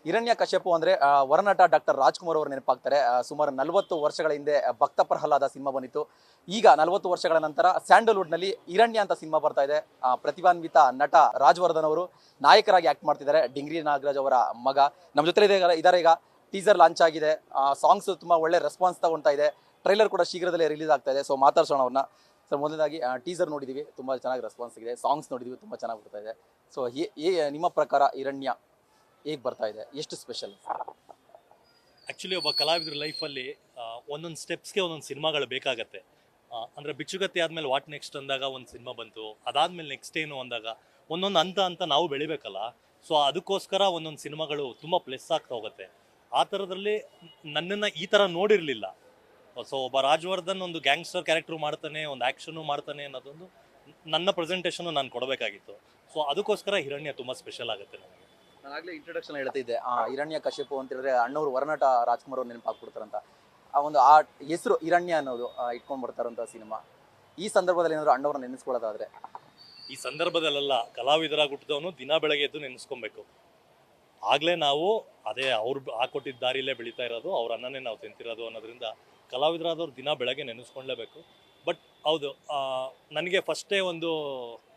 ಹಿರಣ್ಯಕಶ್ಯಪು ಅಂದರೆ ವರನಟ ಡಾಕ್ಟರ್ ರಾಜ್ಕುಮಾರ್ ಅವರು ನೆನಪಾಗ್ತಾರೆ. ಸುಮಾರು 40 ವರ್ಷಗಳ ಹಿಂದೆ ಭಕ್ತ ಪ್ರಹ್ಲಾದ ಸಿನಿಮಾ ಬಂದಿತ್ತು. ಈಗ 40 ವರ್ಷಗಳ ನಂತರ ಸ್ಯಾಂಡಲ್ವುಡ್ನಲ್ಲಿ ಹಿರಣ್ಯ ಅಂತ ಸಿನಿಮಾ ಬರ್ತಾ ಇದೆ. ಪ್ರತಿಭಾನ್ವಿತ ನಟ ರಾಜವರ್ಧನ್ ಅವರು ನಾಯಕರಾಗಿ ಆ್ಯಕ್ಟ್ ಮಾಡ್ತಿದ್ದಾರೆ. ಡಿಂಗ್ರಿ ನಾಗರಾಜ್ ಅವರ ಮಗ ನಮ್ಮ ಜೊತೆ ಇದ್ದಾರೆ. ಈಗ ಟೀಸರ್ ಲಾಂಚ್ ಆಗಿದೆ. ಸಾಂಗ್ಸ್ ತುಂಬ ಒಳ್ಳೆ ರೆಸ್ಪಾನ್ಸ್ ತಗೊಳ್ತಾ ಇದೆ. ಟ್ರೈಲರ್ ಕೂಡ ಶೀಘ್ರದಲ್ಲೇ ರಿಲೀಸ್ ಆಗ್ತಾ ಇದೆ. ಸೊ ಮಾತಾಡ್ಸೋಣ ಅವ್ರನ್ನ. ಸರ್, ಮೊದಲನೇದಾಗಿ ಟೀಸರ್ ನೋಡಿದ್ದೀವಿ, ತುಂಬ ಚೆನ್ನಾಗಿ ರೆಸ್ಪಾನ್ಸ್ ಸಿಗಿದೆ. ಸಾಂಗ್ಸ್ ನೋಡಿದ್ದೀವಿ, ತುಂಬ ಚೆನ್ನಾಗಿ ಬರ್ತಾ ಇದೆ. ಸೊ ನಿಮ್ಮ ಪ್ರಕಾರ ಹಿರಣ್ಯ ಹೇಗೆ ಬರ್ತಾ ಇದೆ, ಎಷ್ಟು ಸ್ಪೆಷಲ್? ಆ್ಯಕ್ಚುಲಿ ಒಬ್ಬ ಕಲಾವಿದ್ರ ಲೈಫಲ್ಲಿ ಒಂದೊಂದು ಸ್ಟೆಪ್ಸ್ಗೆ ಒಂದೊಂದು ಸಿನಿಮಾಗಳು ಬೇಕಾಗತ್ತೆ. ಅಂದರೆ ಬಿಚ್ಚುಗತ್ತಿ ಆದಮೇಲೆ ವಾಟ್ ನೆಕ್ಸ್ಟ್ ಅಂದಾಗ ಒಂದು ಸಿನಿಮಾ ಬಂತು, ಅದಾದಮೇಲೆ ನೆಕ್ಸ್ಟ್ ಏನು ಅಂದಾಗ ಒಂದೊಂದು ಅಂತ ನಾವು ಬೆಳಿಬೇಕಲ್ಲ. ಸೊ ಅದಕ್ಕೋಸ್ಕರ ಒಂದೊಂದು ಸಿನಿಮಾಗಳು ತುಂಬ ಪ್ಲಸ್ ಆಗ್ತಾ ಹೋಗುತ್ತೆ. ಆ ಥರದಲ್ಲಿ ನನ್ನನ್ನು ಈ ಥರ ನೋಡಿರಲಿಲ್ಲ. ಸೊ ಒಬ್ಬ ರಾಜವರ್ಧನ್ ಒಂದು ಗ್ಯಾಂಗ್ಸ್ಟರ್ ಕ್ಯಾರೆಕ್ಟ್ರು ಮಾಡ್ತಾನೆ, ಒಂದು ಆ್ಯಕ್ಷನು ಮಾಡ್ತಾನೆ ಅನ್ನೋದೊಂದು ನನ್ನ ಪ್ರೆಸೆಂಟೇಷನು ನಾನು ಕೊಡಬೇಕಾಗಿತ್ತು. ಸೊ ಅದಕ್ಕೋಸ್ಕರ ಹಿರಣ್ಯ ತುಂಬ ಸ್ಪೆಷಲ್ ಆಗುತ್ತೆ ನನಗೆ. ನಾನು ಆಗಲೇ ಇಂಟ್ರೊಡಕ್ಷನ್ ಹೇಳ್ತಿದ್ದೆ, ಹಿರಣ್ಯಕಶ್ಯಪು ಅಂತ ಹೇಳಿದ್ರೆ ಅಣ್ಣವರು ವರನಟ ರಾಜ್ಕುಮಾರ್ ಅವ್ರು ನೆನಪಾಗ್ಬಿಡ್ತಾರಂತ. ಆ ಹೆಸರು ಹಿರಣ್ಯ ಅನ್ನೋದು ಇಟ್ಕೊಂಡು ಬರ್ತಾರಂತ ಸಿನಿಮಾ. ಈ ಸಂದರ್ಭದಲ್ಲಿ ಏನಾದ್ರು ಅಣ್ಣವ್ರನ್ನ ನೆನೆಸ್ಕೊಳ್ಳೋದಾದ್ರೆ? ಈ ಸಂದರ್ಭದಲ್ಲೆಲ್ಲ ಕಲಾವಿದರಾಗಿ ಹುಟ್ಟಿದವನು ದಿನ ಬೆಳಗ್ಗೆ ಎದ್ದು ನೆನೆಸ್ಕೊಬೇಕು. ಆಗಲೇ ನಾವು ಅದೇ ಅವ್ರು ಹಾಕೊಟ್ಟಿದ್ದ ದಾರಿಲೇ ಬೆಳೀತಾ ಇರೋದು, ಅವ್ರ ಅನ್ನನೇ ನಾವು ತಿಂತಿರೋದು ಅನ್ನೋದ್ರಿಂದ ಕಲಾವಿದರಾದವ್ರು ದಿನ ಬೆಳಗ್ಗೆ ನೆನೆಸ್ಕೊಳ್ಳೇಬೇಕು. ಬಟ್ ಹೌದು, ನನಗೆ ಫಸ್ಟೇ ಒಂದು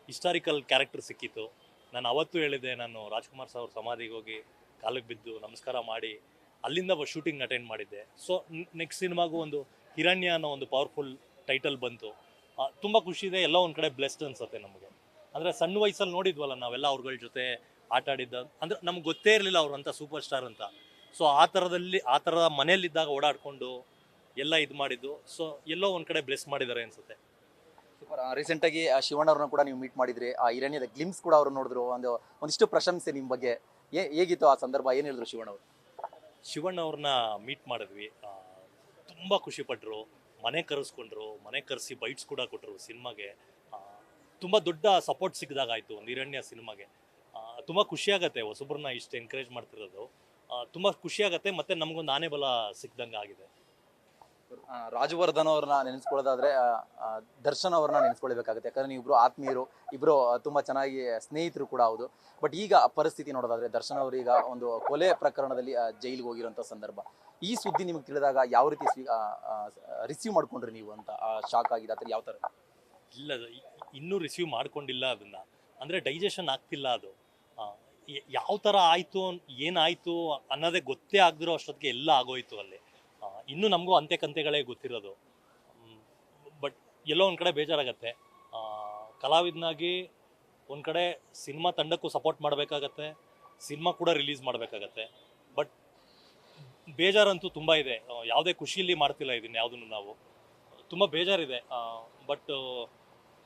ಹಿಸ್ಟಾರಿಕಲ್ ಕ್ಯಾರೆಕ್ಟರ್ ಸಿಕ್ಕಿತ್ತು. ನಾನು ಅವತ್ತು ಹೇಳಿದ್ದೆ, ನಾನು ರಾಜ್ಕುಮಾರ್ ಅವ್ರ ಸಮಾಧಿಗೆ ಹೋಗಿ ಕಾಲಿಗೆ ಬಿದ್ದು ನಮಸ್ಕಾರ ಮಾಡಿ ಅಲ್ಲಿಂದ ಶೂಟಿಂಗ್ ಅಟೆಂಡ್ ಮಾಡಿದ್ದೆ. ಸೊ ನೆಕ್ಸ್ಟ್ ಸಿನಿಮಾಗೂ ಒಂದು ಹಿರಣ್ಯ ಅನ್ನೋ ಒಂದು ಪವರ್ಫುಲ್ ಟೈಟಲ್ ಬಂತು. ತುಂಬ ಖುಷಿ ಇದೆ. ಎಲ್ಲ ಒಂದು ಕಡೆ ಬ್ಲೆಸ್ಡ್ ಅನ್ಸುತ್ತೆ ನಮಗೆ. ಅಂದರೆ ಸಣ್ಣ ವಯಸ್ಸಲ್ಲಿ ನೋಡಿದ್ವಲ್ಲ ನಾವೆಲ್ಲ ಅವ್ರಗಳ ಜೊತೆ ಆಟ ಆಡಿದ್ದ, ಅಂದರೆ ನಮ್ಗೆ ಗೊತ್ತೇ ಇರಲಿಲ್ಲ ಅವ್ರು ಅಂತ ಸೂಪರ್ ಸ್ಟಾರ್ ಅಂತ. ಸೊ ಆ ಥರದ ಮನೆಯಲ್ಲಿದ್ದಾಗ ಓಡಾಡಿಕೊಂಡು ಎಲ್ಲ ಇದು ಮಾಡಿದ್ದು. ಸೊ ಎಲ್ಲೋ ಒಂದು ಕಡೆ ಬ್ಲೆಸ್ ಮಾಡಿದ್ದಾರೆ ಅನ್ಸುತ್ತೆ. ರೀಸೆಂಟಾಗಿ ಶಿವಣ್ಣ ಅವ್ರನ್ನ ಕೂಡ ನೀವು ಮೀಟ್ ಮಾಡಿದ್ರಿ. ಹಿರಣ್ಯದ ಗ್ಲಿಮ್ಸ್ ಕೂಡ ಅವರು ನೋಡಿದ್ರು. ಒಂದಿಷ್ಟು ಪ್ರಶಂಸೆ ನಿಮ್ಮ ಬಗ್ಗೆ. ಹೇಗಿತ್ತು ಆ ಸಂದರ್ಭ, ಏನು ಹೇಳಿದ್ರು ಶಿವಣ್ಣ ಅವರು? ಶಿವಣ್ಣ ಅವ್ರನ್ನ ಮೀಟ್ ಮಾಡಿದ್ವಿ. ತುಂಬ ಖುಷಿಪಟ್ಟರು. ಮನೆ ಕರೆಸ್ಕೊಂಡ್ರು, ಮನೆ ಕರೆಸಿ ಬೈಟ್ಸ್ ಕೂಡ ಕೊಟ್ಟರು ಸಿನಿಮಾಗೆ. ತುಂಬ ದೊಡ್ಡ ಸಪೋರ್ಟ್ ಸಿಕ್ಕಿದಾಗಾಯಿತು ಒಂದು ಹಿರಣ್ಯ ಸಿನಿಮಾಗೆ. ತುಂಬ ಖುಷಿಯಾಗತ್ತೆ ಹೊಸಬ್ರನ್ನ ಇಷ್ಟು ಎನ್ಕರೇಜ್ ಮಾಡ್ತಿರೋದು. ತುಂಬ ಖುಷಿಯಾಗತ್ತೆ. ಮತ್ತು ನಮಗೊಂದು ಆನೆ ಬಲ ಸಿಕ್ದಂಗೆ ಆಗಿದೆ. ರಾಜವರ್ಧನ್ ಅವ್ರನ್ನ ನೆನೆಸ್ಕೊಳ್ಳೋದಾದ್ರೆ ದರ್ಶನ್ ಅವ್ರನ್ನ ನೆನೆಸ್ಕೊಳ್ಬೇಕಾಗುತ್ತೆ. ಯಾಕಂದ್ರೆ ನೀವು ಇಬ್ರು ಆತ್ಮೀಯರು, ಇಬ್ರು ತುಂಬಾ ಚೆನ್ನಾಗಿ ಸ್ನೇಹಿತರು ಕೂಡ ಹೌದು. ಬಟ್ ಈಗ ಪರಿಸ್ಥಿತಿ ನೋಡೋದಾದ್ರೆ ದರ್ಶನ್ ಅವರು ಈಗ ಒಂದು ಕೊಲೆ ಪ್ರಕರಣದಲ್ಲಿ ಜೈಲಿಗೆ ಹೋಗಿರೋಂಥ ಸಂದರ್ಭ. ಈ ಸುದ್ದಿ ನಿಮಗೆ ತಿಳಿದಾಗ ಯಾವ ರೀತಿ ರಿಸೀವ್ ಮಾಡ್ಕೊಂಡ್ರಿ ನೀವು ಅಂತ? ಶಾಕ್ ಆಗಿದೆ ಅಥವಾ ಯಾವ ಥರ? ಇಲ್ಲ, ಇನ್ನೂ ರಿಸೀವ್ ಮಾಡ್ಕೊಂಡಿಲ್ಲ ಅದನ್ನು. ಅಂದರೆ ಡೈಜೆಷನ್ ಆಗ್ತಿಲ್ಲ ಅದು. ಯಾವ ಥರ ಆಯಿತು, ಏನಾಯಿತು ಅನ್ನೋದೇ ಗೊತ್ತೇ ಆಗದಿರೋ ಅಷ್ಟೊತ್ತಿಗೆ ಎಲ್ಲ ಆಗೋಯ್ತು ಅಲ್ಲಿ. ಇನ್ನೂ ನಮಗೂ ಅಂತೆಗಳೇ ಗೊತ್ತಿರೋದು. ಬಟ್ ಎಲ್ಲೋ ಒಂದು ಕಡೆ ಬೇಜಾರಾಗತ್ತೆ. ಕಲಾವಿದನಾಗಿ ಒಂದು ಕಡೆ ಸಿನಿಮಾ ತಂಡಕ್ಕೂ ಸಪೋರ್ಟ್ ಮಾಡಬೇಕಾಗತ್ತೆ, ಸಿನಿಮಾ ಕೂಡ ರಿಲೀಸ್ ಮಾಡಬೇಕಾಗತ್ತೆ. ಬಟ್ ಬೇಜಾರಂತೂ ತುಂಬ ಇದೆ. ಯಾವುದೇ ಖುಷಿಯಲ್ಲಿ ಮಾಡ್ತಿಲ್ಲ ಇದನ್ನು ಯಾವುದನ್ನು ನಾವು. ತುಂಬ ಬೇಜಾರಿದೆ. ಬಟ್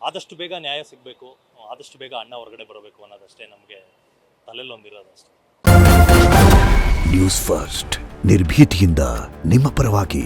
ಆದಷ್ಟು ಬೇಗ ನ್ಯಾಯ ಸಿಗಬೇಕು, ಆದಷ್ಟು ಬೇಗ ಅಣ್ಣ ಹೊರಗಡೆ ಬರಬೇಕು ಅನ್ನೋದಷ್ಟೇ ನಮಗೆ ತಲೆಯಲ್ಲೊಂದಿರೋದಷ್ಟೇ. ನ್ಯೂಸ್ ಫಸ್ಟ್, ನಿರ್ಭೀತಿಯಿಂದ ನಿಮ್ಮ ಪರವಾಗಿ.